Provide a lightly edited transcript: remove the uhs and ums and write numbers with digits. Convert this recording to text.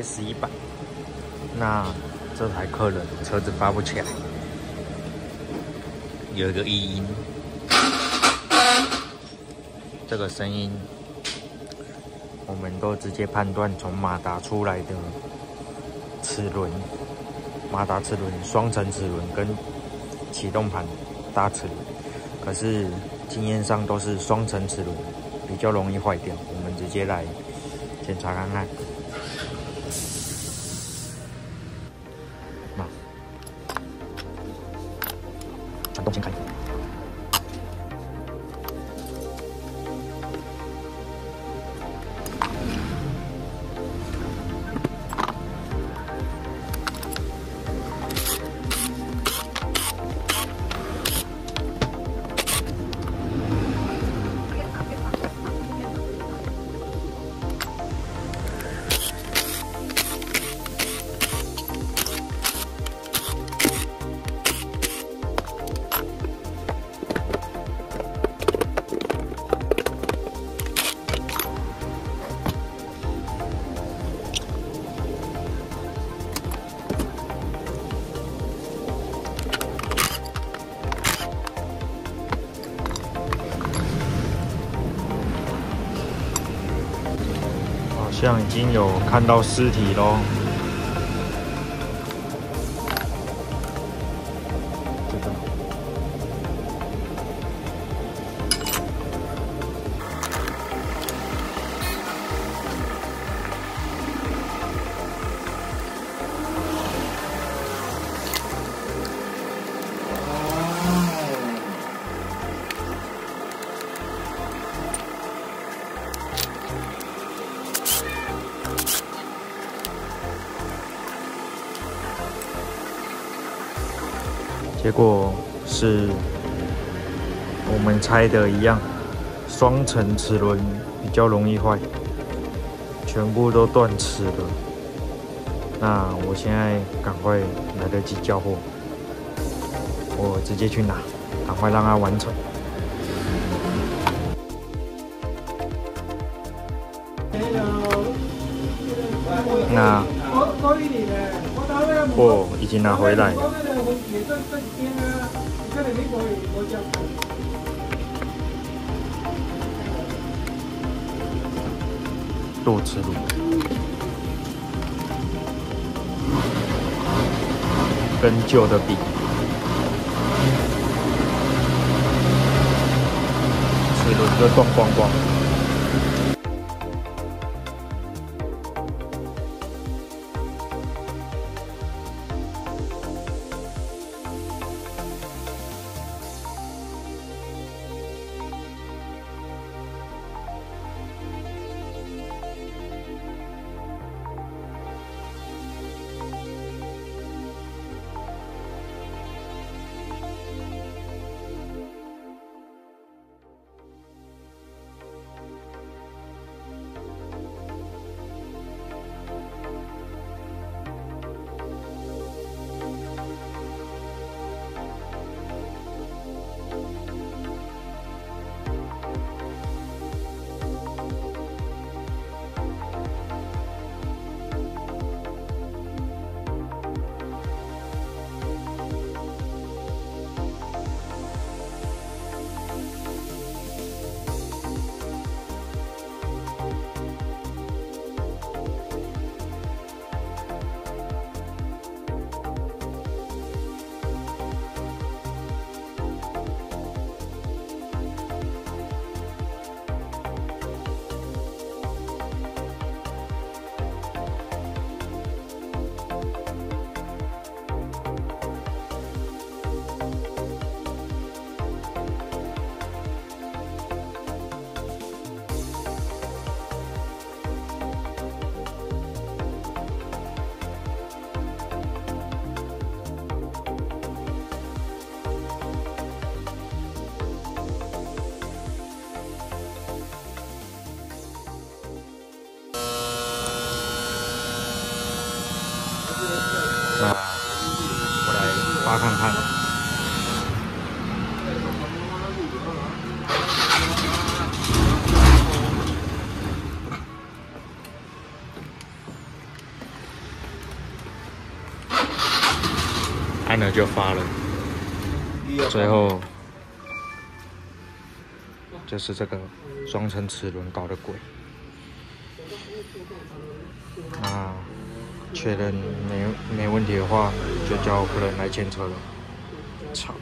11版。那这台客人车子发不起来，有一个异音，这个声音我们都直接判断从马达出来的齿轮，马达齿轮、双层齿轮跟启动盘大齿轮，可是经验上都是双层齿轮比较容易坏掉。我们直接来检查看看。传动先开。好像已经有看到尸体咯。这个结果是我们猜的一样，双层齿轮比较容易坏，全部都断齿了。那我现在赶快来得及交货，我直接去拿，赶快让它完成。那货已经拿回来了。多齿轮跟旧的比，齿轮就断光光。那我来挖看看。按了就发了，最后就是这个双层齿轮搞的鬼。那确认没问题的话，就叫客人来牵车了。操！